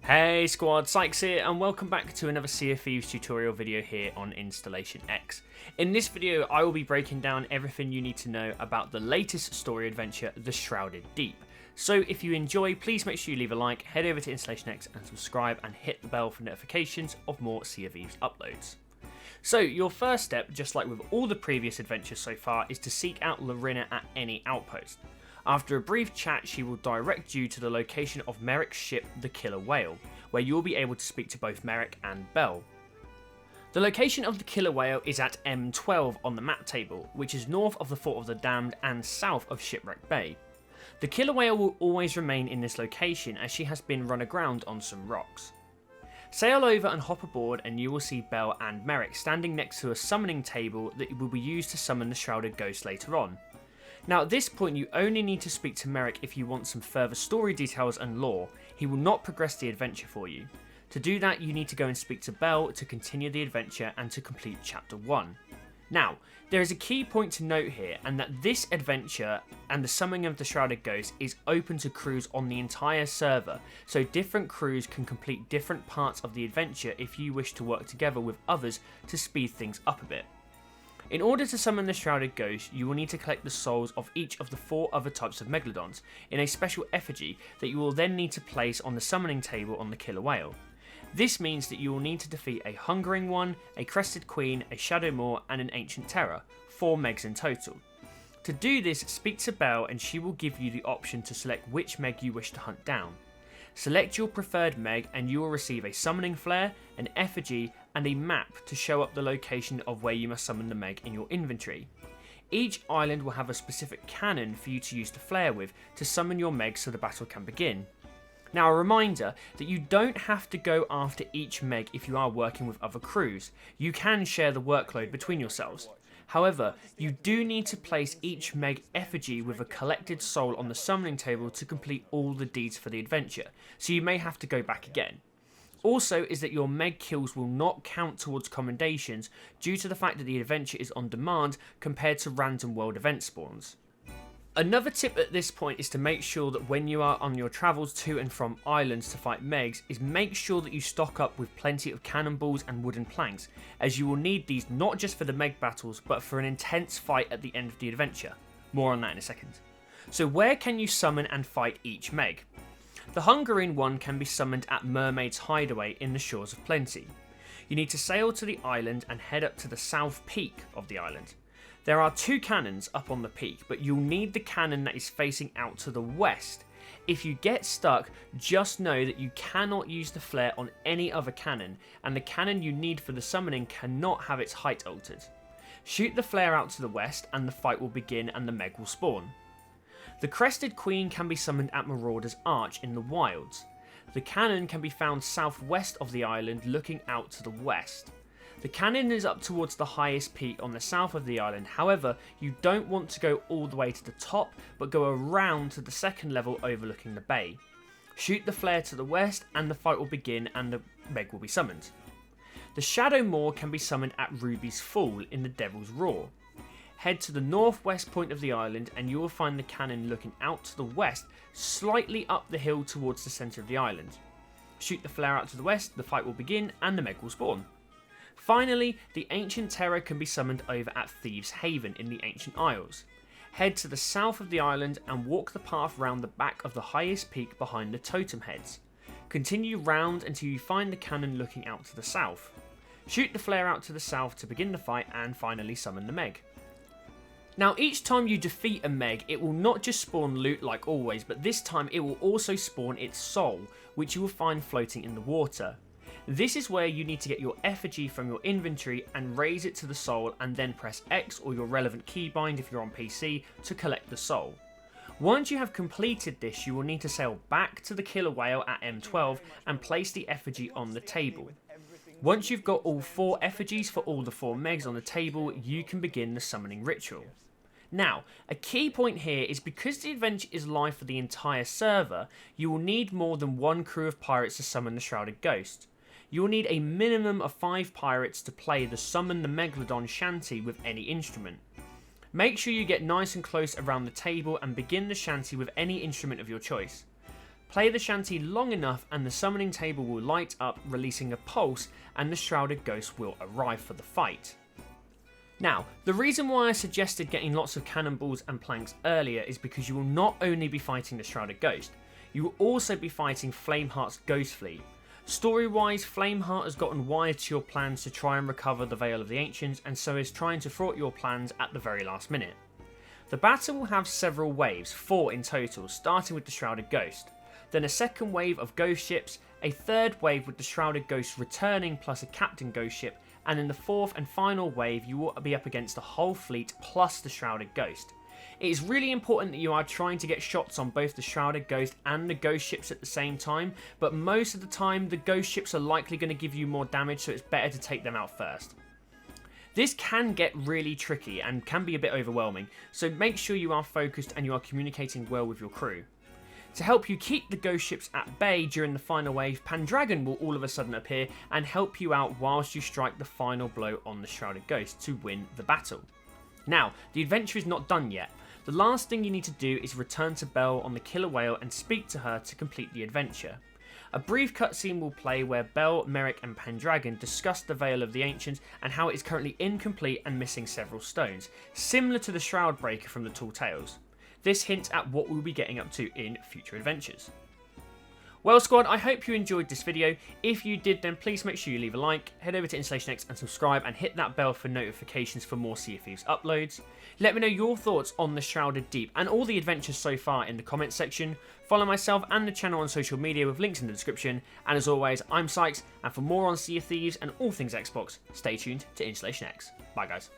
Hey squad, Sykes here and welcome back to another Sea of Thieves tutorial video here on InstallationX. In this video I will be breaking down everything you need to know about the latest story adventure, the Shrouded Deep. So if you enjoy, please make sure you leave a like, head over to InstallationX and subscribe and hit the bell for notifications of more Sea of Thieves uploads. So your first step, just like with all the previous adventures so far, is to seek out Lorena at any outpost. After a brief chat, she will direct you to the location of Merrick's ship, the Killer Whale, where you will be able to speak to both Merrick and Belle. The location of the Killer Whale is at M12 on the map table, which is north of the Fort of the Damned and south of Shipwreck Bay. The Killer Whale will always remain in this location as she has been run aground on some rocks. Sail over and hop aboard and you will see Belle and Merrick standing next to a summoning table that will be used to summon the Shrouded Ghost later on. Now at this point you only need to speak to Merrick if you want some further story details and lore. He will not progress the adventure for you. To do that you need to go and speak to Belle to continue the adventure and to complete chapter 1. Now, there is a key point to note here, and that this adventure and the summoning of the Shrouded Ghost is open to crews on the entire server, so different crews can complete different parts of the adventure if you wish to work together with others to speed things up a bit. In order to summon the Shrouded Ghost, you will need to collect the souls of each of the 4 other types of Megalodons in a special effigy that you will then need to place on the summoning table on the Killer Whale. This means that you will need to defeat a Hungering One, a Crested Queen, a Shadow Maw and an Ancient Terror, 4 Megs in total. To do this, speak to Belle and she will give you the option to select which Meg you wish to hunt down. Select your preferred Meg and you will receive a summoning flare, an effigy and a map to show up the location of where you must summon the Meg in your inventory. Each island will have a specific cannon for you to use the flare with to summon your Meg so the battle can begin. Now a reminder that you don't have to go after each Meg if you are working with other crews. You can share the workload between yourselves. However, you do need to place each Meg effigy with a collected soul on the summoning table to complete all the deeds for the adventure, so you may have to go back again. Also is that your Meg kills will not count towards commendations due to the fact that the adventure is on demand compared to random world event spawns. Another tip at this point is to make sure that when you are on your travels to and from islands to fight Megs is make sure that you stock up with plenty of cannonballs and wooden planks, as you will need these not just for the Meg battles but for an intense fight at the end of the adventure. More on that in a second. So where can you summon and fight each Meg? The Hungering One can be summoned at Mermaid's Hideaway in the Shores of Plenty. You need to sail to the island and head up to the south peak of the island. There are 2 cannons up on the peak, but you'll need the cannon that is facing out to the west. If you get stuck, just know that you cannot use the flare on any other cannon, and the cannon you need for the summoning cannot have its height altered. Shoot the flare out to the west and the fight will begin and the Meg will spawn. The Crested Queen can be summoned at Marauder's Arch in the wilds. The cannon can be found southwest of the island looking out to the west. The cannon is up towards the highest peak on the south of the island, however you don't want to go all the way to the top but go around to the second level overlooking the bay. Shoot the flare to the west and the fight will begin and the Meg will be summoned. The Shadow Maw can be summoned at Ruby's Fall in the Devil's Roar. Head to the northwest point of the island and you will find the cannon looking out to the west slightly up the hill towards the centre of the island. Shoot the flare out to the west, the fight will begin and the Meg will spawn. Finally, the Ancient Terror can be summoned over at Thieves Haven in the Ancient Isles. Head to the south of the island and walk the path round the back of the highest peak behind the totem heads. Continue round until you find the cannon looking out to the south. Shoot the flare out to the south to begin the fight and finally summon the Meg. Now each time you defeat a Meg, it will not just spawn loot like always, but this time it will also spawn its soul, which you will find floating in the water. This is where you need to get your effigy from your inventory and raise it to the soul and then press X or your relevant keybind if you're on PC to collect the soul. Once you have completed this, you will need to sail back to the Killer Whale at M12 and place the effigy on the table. Once you've got all 4 effigies for all the 4 Megs on the table, you can begin the summoning ritual. Now, a key point here is because the adventure is live for the entire server, you will need more than 1 crew of pirates to summon the Shrouded Ghost. You will need a minimum of 5 pirates to play the Summon the Megalodon shanty with any instrument. Make sure you get nice and close around the table and begin the shanty with any instrument of your choice. Play the shanty long enough and the summoning table will light up, releasing a pulse, and the Shrouded Ghost will arrive for the fight. Now, the reason why I suggested getting lots of cannonballs and planks earlier is because you will not only be fighting the Shrouded Ghost, you will also be fighting Flameheart's Ghost Fleet. Story-wise, Flameheart has gotten wired to your plans to try and recover the Veil of the Ancients, and so is trying to thwart your plans at the very last minute. The battle will have several waves, 4 in total, starting with the Shrouded Ghost. Then a second wave of ghost ships, a third wave with the Shrouded Ghost returning plus a captain ghost ship, and in the fourth and final wave you will be up against the whole fleet plus the Shrouded Ghost. It is really important that you are trying to get shots on both the Shrouded Ghost and the ghost ships at the same time, but most of the time the ghost ships are likely going to give you more damage, so it's better to take them out first. This can get really tricky and can be a bit overwhelming, so make sure you are focused and you are communicating well with your crew. To help you keep the ghost ships at bay during the final wave, Pendragon will all of a sudden appear and help you out whilst you strike the final blow on the Shrouded Ghost to win the battle. Now, the adventure is not done yet. The last thing you need to do is return to Belle on the killer whale and speak to her to complete the adventure. A brief cutscene will play where Belle, Merrick and Pendragon discuss the Veil of the Ancients and how it is currently incomplete and missing several stones, similar to the Shroud Breaker from the Tall Tales. This hints at what we'll be getting up to in future adventures. Well squad, I hope you enjoyed this video. If you did, then please make sure you leave a like, head over to InstallationX and subscribe, and hit that bell for notifications for more Sea of Thieves uploads. Let me know your thoughts on the Shrouded Deep and all the adventures so far in the comments section. Follow myself and the channel on social media with links in the description. And as always, I'm Sykes, and for more on Sea of Thieves and all things Xbox, stay tuned to InstallationX. Bye guys.